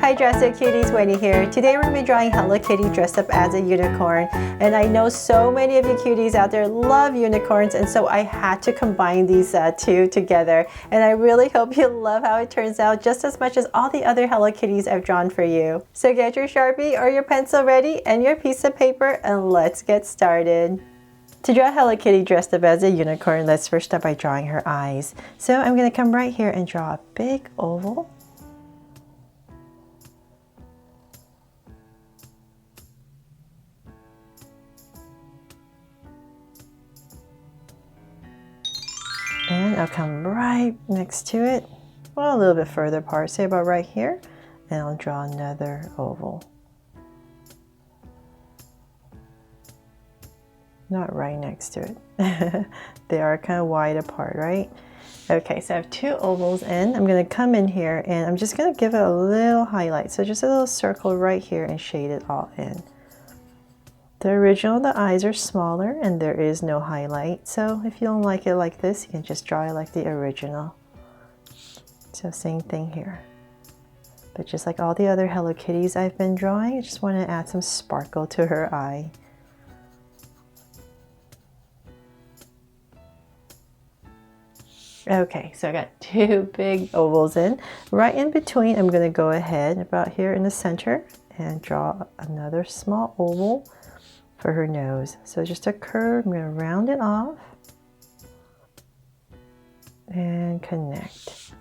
Hi Dress Up Cuties, Wendy here. Today we're going to be drawing Hello Kitty dressed up as a unicorn. And I know so many of you cuties out there love unicorns, and so I had to combine these two together. And I really hope you love how it turns out just as much as all the other Hello Kitties I've drawn for you. So get your Sharpie or your pencil ready and your piece of paper, and let's get started. To draw Hello Kitty dressed up as a unicorn, let's first start by drawing her eyes. So I'm going to come right here and draw a big oval. And I'll come right next to it, well, a little bit further apart, say about right here, and I'll draw another oval. Not right next to it. They are kind of wide apart, right? Okay, so I have two ovals in. I'm going to come in here and I'm just going to give it a little highlight. So just a little circle right here and shade it all in. The original, the eyes are smaller and there is no highlight. So if you don't like it like this, you can just draw it like the original. So same thing here. But just like all the other Hello Kitties I've been drawing, I just want to add some sparkle to her eye. Okay, so I got two big ovals in. Right in between, I'm going to go ahead about here in the center and draw another small oval for her nose. So just a curve, I'm going to round it off and connect.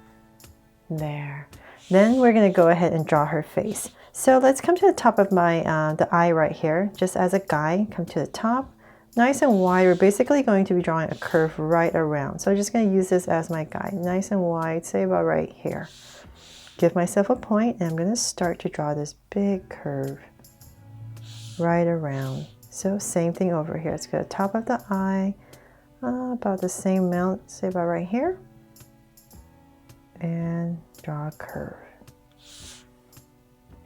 There. Then we're going to go ahead and draw her face. So let's come to the top of my the eye right here, just as a guide. Come to the top, nice and wide. We're basically going to be drawing a curve right around. So I'm just going to use this as my guide, nice and wide, say about right here. Give myself a point, and I'm going to start to draw this big curve right around. So same thing over here. Let's go to the top of the eye, about the same amount, say about right here, and draw a curve.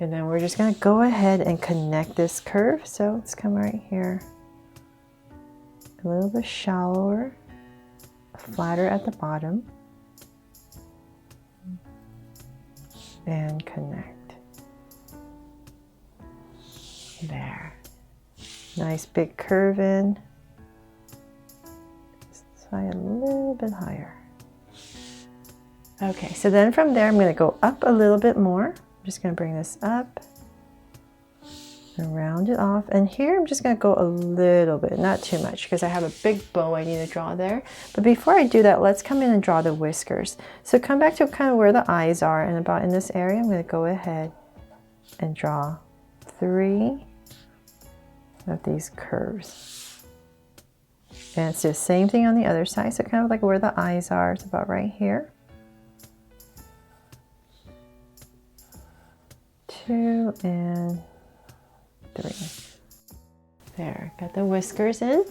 And then we're just going to go ahead and connect this curve. So let's come right here, a little bit shallower, flatter at the bottom, and connect. There. Nice big curve in. Just try a little bit higher. Okay, so then from there I'm going to go up a little bit more. I'm just going to bring this up and round it off. And here I'm just going to go a little bit, not too much, because I have a big bow I need to draw there. But before I do that, let's come in and draw the whiskers. So come back to kind of where the eyes are, and about in this area I'm going to go ahead and draw 3 of these curves. And it's the same thing on the other side, so kind of like where the eyes are, it's about right here. 2 and 3. There, got the whiskers in.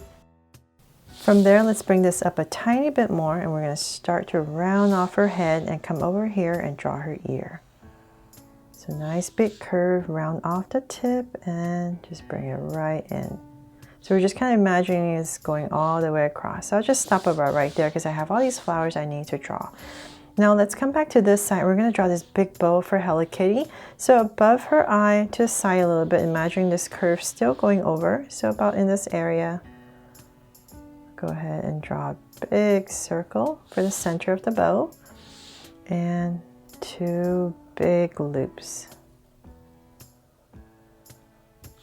From there, let's bring this up a tiny bit more, and we're going to start to round off her head and come over here and draw her ear. So nice big curve, round off the tip, and just bring it right in. So we're just kind of imagining it's going all the way across. So I'll just stop about right there because I have all these flowers I need to draw. Now let's come back to this side. We're going to draw this big bow for Hello Kitty. So above her eye, to the side a little bit, imagining this curve still going over. So about in this area, go ahead and draw a big circle for the center of the bow. And 2 big loops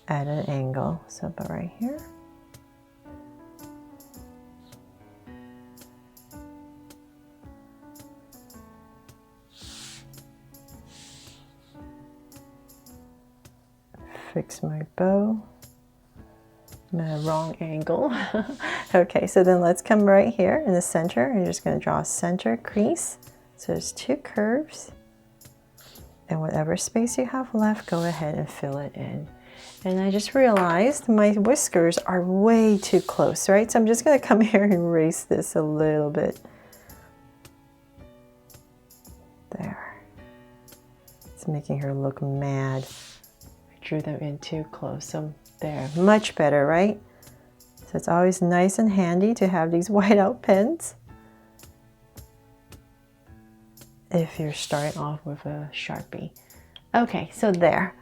at an angle, so about right here. Fix my bow. I'm at a wrong angle. Okay, so then let's come right here in the center, and you're just going to draw a center crease. So there's 2 curves. And whatever space you have left, go ahead and fill it in. And I just realized my whiskers are way too close, right? So I'm just going to come here and erase this a little bit. There. It's making her look mad. I drew them in too close. So there, much better, right? So it's always nice and handy to have these whiteout pens if you're starting off with a Sharpie. Okay, so there.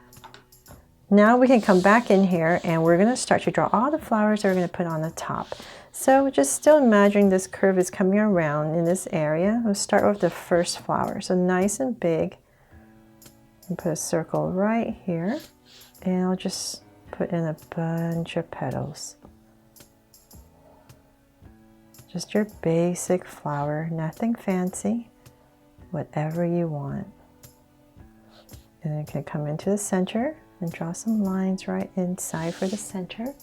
Now we can come back in here and we're going to start to draw all the flowers that we're going to put on the top. So just still imagining this curve is coming around in this area. We'll start with the first flower. So nice and big. And put a circle right here. And I'll just put in a bunch of petals. Just your basic flower, nothing fancy, whatever you want. And then you can come into the center and draw some lines right inside for the center.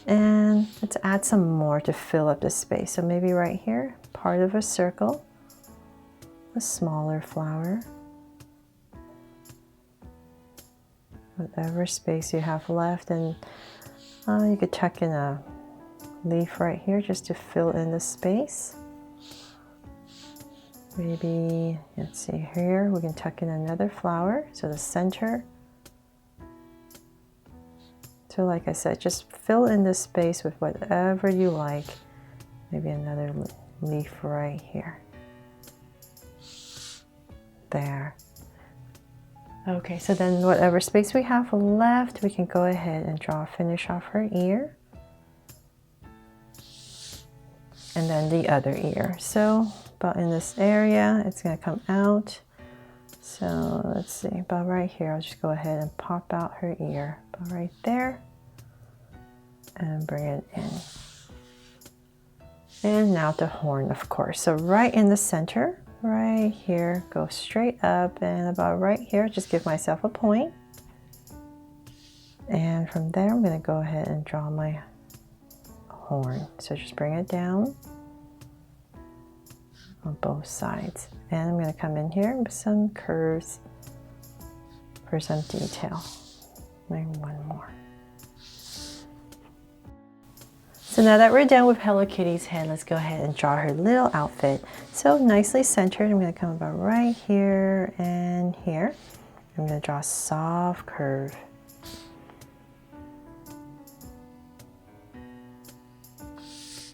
And let's add some more to fill up the space. So maybe right here, part of a circle, a smaller flower. Whatever space you have left, and you could tuck in a leaf right here just to fill in the space. Maybe, let's see here, we can tuck in another flower, so the center. So like I said, just fill in the space with whatever you like. Maybe another leaf right here. There. Okay, so then whatever space we have left, we can go ahead and finish off her ear. And then the other ear. So about in this area, it's going to come out. So let's see, about right here, I'll just go ahead and pop out her ear. About right there. And bring it in. And now the horn, of course. So right in the center, right here, go straight up, and about right here, just give myself a point. And from there, I'm going to go ahead and draw my horn. So just bring it down on both sides. And I'm going to come in here with some curves for some detail. Maybe one more. So now that we're done with Hello Kitty's head, let's go ahead and draw her little outfit. So nicely centered, I'm going to come about right here and here. I'm going to draw a soft curve.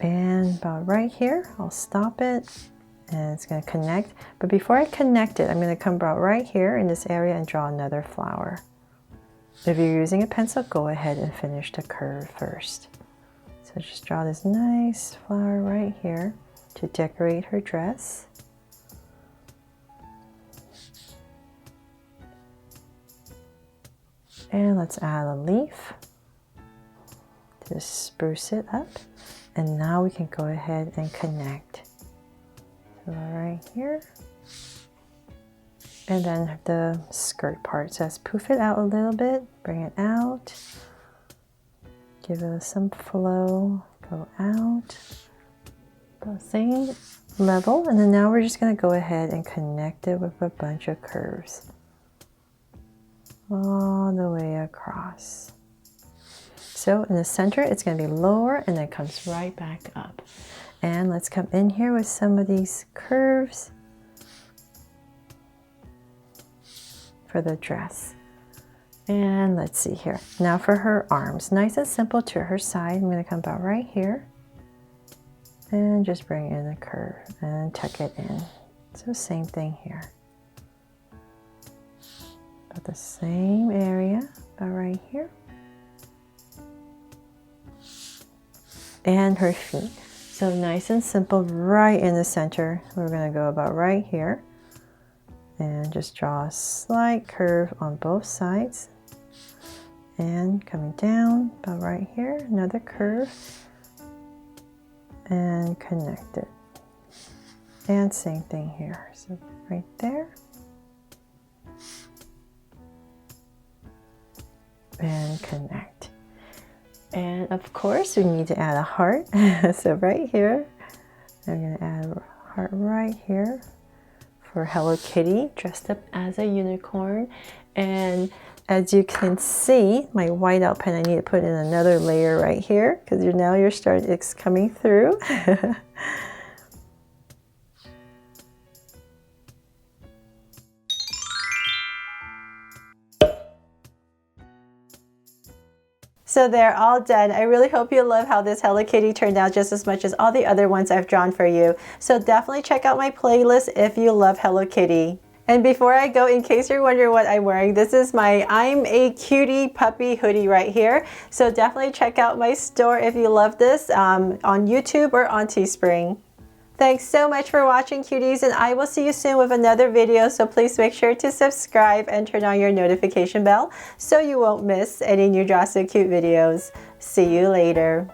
And about right here, I'll stop it and it's going to connect. But before I connect it, I'm going to come about right here in this area and draw another flower. If you're using a pencil, go ahead and finish the curve first. So just draw this nice flower right here to decorate her dress. And let's add a leaf to spruce it up. And now we can go ahead and connect. So right here. And then the skirt part. So let's poof it out a little bit, bring it out. Give it some flow, go out, the same level, and then now we're just going to go ahead and connect it with a bunch of curves all the way across. So in the center, it's going to be lower and then comes right back up. And let's come in here with some of these curves for the dress. And let's see here. Now for her arms, nice and simple to her side. I'm going to come about right here and just bring in a curve and tuck it in. So same thing here. About the same area, about right here. And her feet. So nice and simple right in the center. We're going to go about right here and just draw a slight curve on both sides. And coming down about right here, another curve and connect it. And same thing here. So right there. And connect. And of course we need to add a heart. So right here, I'm going to add a heart right here for Hello Kitty dressed up as a unicorn. And as you can see, my whiteout pen, I need to put in another layer right here because now it's coming through. So they're all done. I really hope you love how this Hello Kitty turned out just as much as all the other ones I've drawn for you. So definitely check out my playlist if you love Hello Kitty. And before I go, in case you're wondering what I'm wearing, this is my I'm a Cutie puppy hoodie right here. So definitely check out my store if you love this on YouTube or on Teespring. Thanks so much for watching, cuties, and I will see you soon with another video, so please make sure to subscribe and turn on your notification bell so you won't miss any new Draw So Cute videos. See you later.